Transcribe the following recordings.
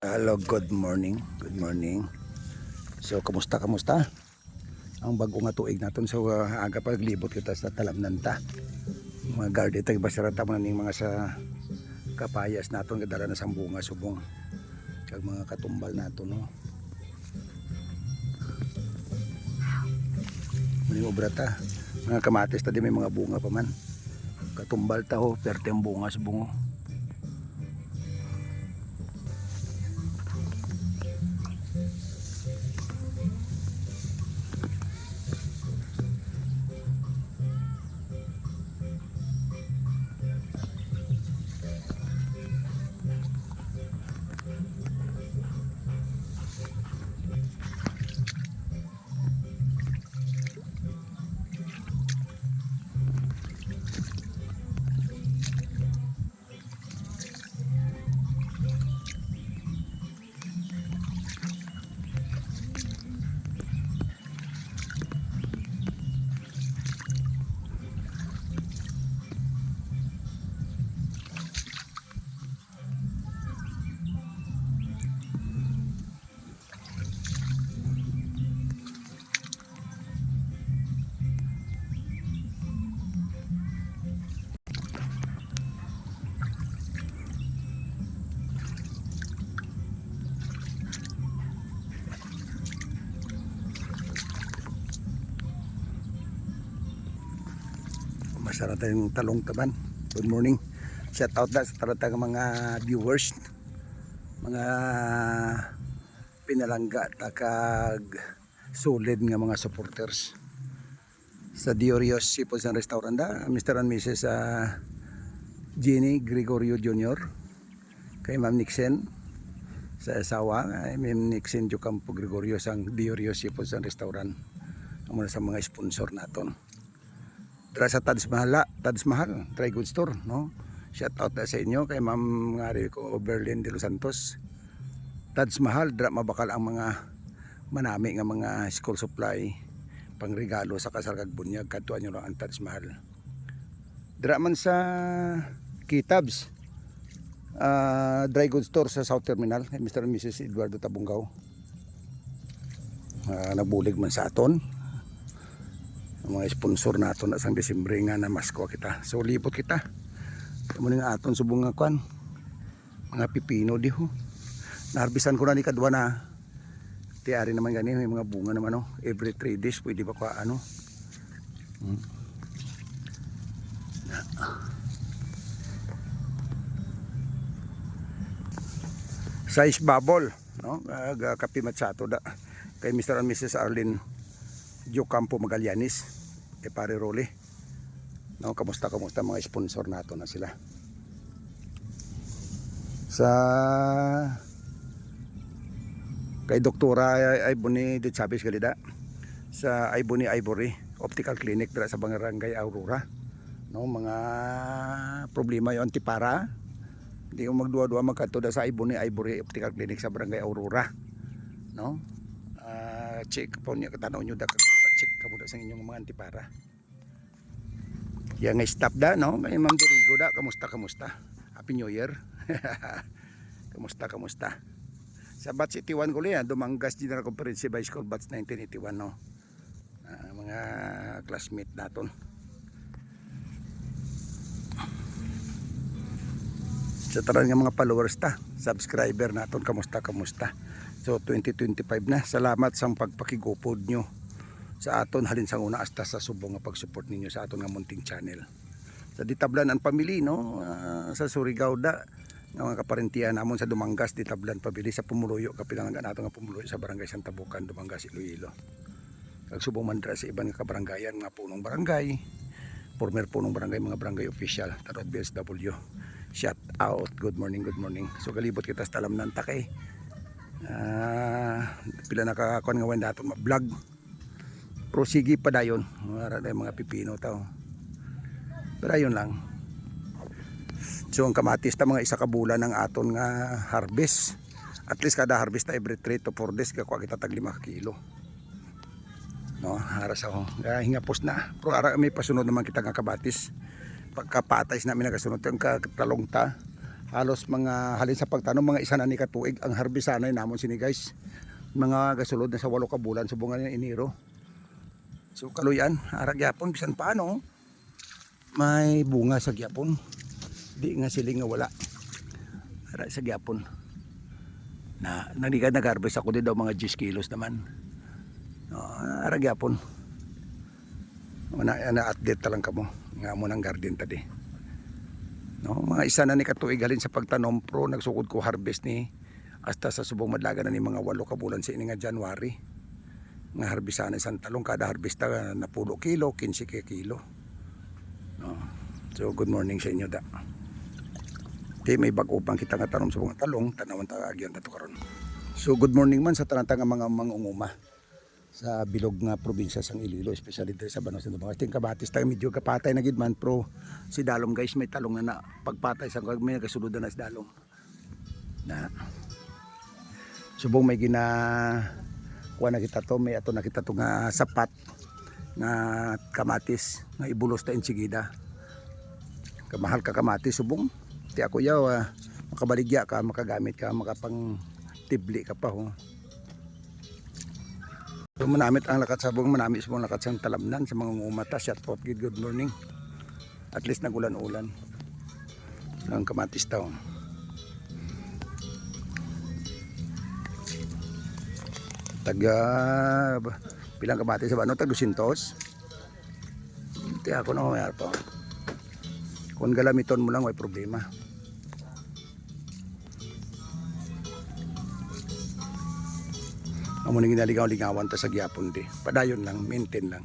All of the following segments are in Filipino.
Hello, good morning. Good morning. So, kamusta? Ang bago nga tuig naton. So, aga paglibot kita sa talamnan ta. Mga gardi tayo basarata mo ning mga sa kapayas naton kadala na sang bunga subong. Kag mga katumbal naton no. Muning obra ta. Mga kamatis ta di may mga bunga pa man. Katumbal ta ho, perte ang bunga subong. Masarap tayong talong taban. Good morning. Shout out na sa taratang mga viewers, mga pinalangga takag solid nga mga supporters sa Diorios Seafoods and Restaurant da, Mr. and Mrs. Jenny Gregorio Jr. kay Ma'am Nixon sa asawa, Ma'am Nixon Jocampo Gregorio sang Diorios Seafoods and Restaurant, ang mga sa mga sponsor naton. Dra sa Tads Mahal Dry Goods Store no. Shout out na sa inyo kay Ma'am ngari ko Berlin de los Santos. Tads Mahal dra mabakal ang mga manami nga mga school supply pangregalo sa kasal kag bunyag, kadtuan nyo lang ang Tads Mahal. Dra man sa Kitabs Dry Goods Store sa South Terminal kay Mr. and Mrs. Eduardo Tabungaw. Nabulig man sa aton mga sponsor naton na sang Disyembre nga na masko kita. So lipot kita. Amo nga aton subong nga kwan. Mga pipino di ho. Naharbisan ko na ni kadwa na. Tiari naman gani may mga bunga naman no. Every 3 days pwede ba kwa ano. Size bubble no. Kapimat sa ato da. Kay Mr. and Mrs. Arlene Jocampo Magallanes. Kay pare Rolly no, kamusta mga sponsor nato na sila sa kay Doktora Iboni de Chavez Galida sa Iboni Ivory Optical Clinic dira sa Barangay Aurora no, mga problema yung antipara hindi ko magduwa-duwa magkatuda sa Iboni Ivory Optical Clinic sa Barangay Aurora no. Check po niya katanaw nyo check ka muna sa inyong mga antipara. Yang stop da no, kay Ma'am Dorigo da, kamusta? Happy New Year. kamusta? Sa batch 81 ko liyan, Dumanggas General Comprehensive High School batch 1981 no. Mga classmate naton. Sa taran nga mga followers ta, subscriber naton, kamusta? So 2025 na. Salamat sa pagpakigupod nyo sa aton halin sa una hasta sa subong nga pag-support ninyo sa aton nga munting channel. Sa Ditablan ang pamili no, sa Surigao da nga mga kaparentiyan namon sa Dumanggas Ditablan pabili sa Pumuluyo, kapilangan nato nga Pumuluyo sa Barangay Santa Bucan, Dumanggas, Iloilo. Kag subong man dra sa iban nga kabarangayan, mga punong barangay, former punong barangay, mga barangay official, tarot BSW. Shout out, good morning. So galibot kita sa talamnan ta kay pila nakakuan nga wen daton ma-vlog. Prosigi pa dayon mga pipino tao. Pero ayun lang. So ang kamatis ta mga isa ka bulan ng aton nga harvest. At least kada harvest ta every 3 to 4 days kakuha kita tag 5 kilo. No, haras ako. Hingapos na. Pero ara may pasunod naman kita nga kamatis. Pagkapatais namin nagasunod yung talong ta. halos mga halin sa pagtanom mga isa na ni katuig ang harbisanay namon sini guys. Mga gasulod na sa 8 ka bulan subungan ng Enero. So kaluyan, ara gyapon bisan paano may bunga sa gyapon. Di nga siling nga wala. Ara sa gyapon. Na nanigad nag-harvest ako din daw mga 10 kilos naman. Ara gyapon. Na-update ta lang kamo nga mo ng garden tadi. No, mga isa na ni katuig halin sa pagtanom pro nagsukod ko harvest ni hasta sa subong madlaga na ni mga 8 ka bulan sa ini nga January. Nga harbisan isang talong kada harbista na 10 kilo, 15 kilo. No. So good morning sa inyo da. Di may bag upang kita nga tanom sa mga talong, tanawan ta agyan dato karon. So good morning man sa tanang nga mga mangunguma sa bilog nga probinsya sang Iloilo, especially diri sa Banos ng Dumakas. Ting kabatis tayo medyo kapatay na gid man pro si Dalom guys may talong na pagpatay sa may nagasulod na si Dalom. Na subong may gina kuha na kita to, may ato na kita to nga sapat nga kamatis nga ibulos ta insigida. Kamahal ka kamatis subong. Ti ako yaw makabaligya ka, makagamit ka, makapang tibli ka pa ho. So manamit ang lakat sabong, manamit sa mga lakat sang talamnan sa mga ngumata. Shout out, good morning. At least nagulan-ulan. Ang kamatis daw. Taga bilang kamatis sa Bano, tag 200. Ti ako na mayar pa. Kung galamiton mo lang, may problema. Amo ning ginaligaw-ligawan ta sa gyapon di. Padayon lang, maintain lang.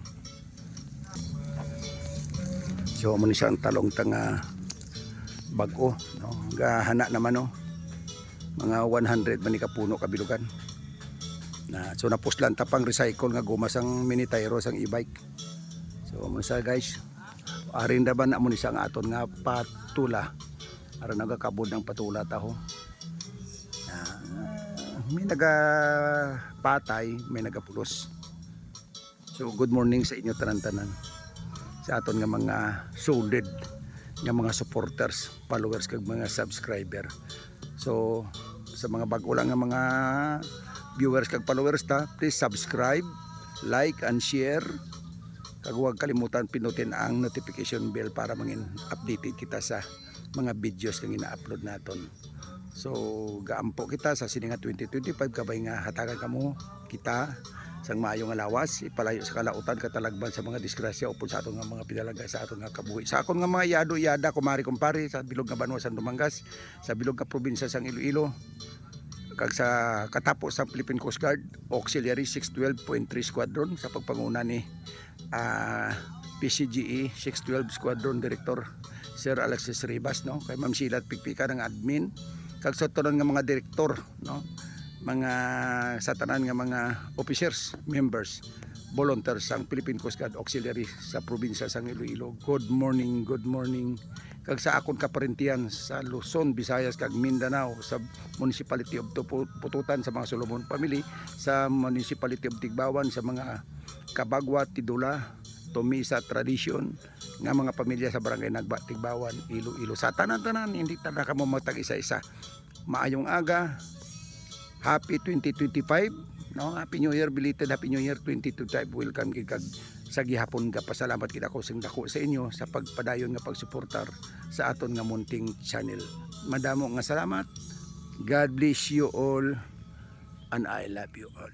So amo ni siyang talong tanga bag-o, no. Gahana naman no. Mga 100 man ni kapuno kabilugan. Na so napuslan ta pang recycle nga guma sang mini tire sang e-bike. So amo sa guys. Arin daban amo ni sang aton nga patula. Aron nagakabod ng patula taho. May nagapatay, may nagapulos. So good morning sa inyo tanan-tanan. Sa aton nga mga solid nga mga supporters, followers kag mga subscriber. So sa mga bag-o lang nga mga viewers kag followers ta, please subscribe, like and share. Kag huwag kalimutan pinutin ang notification bell para mangin updated kita sa mga videos nga ina-upload naton. So gaampo kita sa sininga 2025 kabay nga hatagan kamo kita sang maayo nga lawas ipalayo sa kalautan katalagban sa mga disgrasya upod sa aton nga mga pinalagay sa aton nga kabuhi. Sa akon nga mga yado-yada kumari kumpare sa bilog nga Banwa San Dumangas, sa bilog nga probinsya sang Iloilo, kag sa katapos sa Philippine Coast Guard Auxiliary 612.3 Squadron sa pagpanguna ni PCGE 612 Squadron Director Sir Alexis Ribas, no, kay Ma'am Sheila Pikpika ng admin, kag sa tanan nga mga direktor, no, mga sa tanan nga mga officers, members, volunteers sang Philippine Coast Guard Auxiliary sa probinsya sang Iloilo. Good morning, good morning. Kag sa akon kaparentiyan sa Luzon, Visayas kag Mindanao, sa Municipality of Pututan sa mga Solomon family, sa Municipality of Tigbawan sa mga Kabagwa, Tidula, Tomisa, Tradition nga mga pamilya sa barangay Nagba, Tigbawan, Iloilo. Sa tanan-tanan, hindi talaga mo matag isa-isa. Maayong aga, happy 2025, no? Happy New Year, belated Happy New Year 2025. Welcome kag sa gihapon nga pasalamat kita ko sing dako sa inyo sa pagpadayon nga pagsuportar sa aton nga munting channel. Madamo nga salamat. God bless you all and I love you all.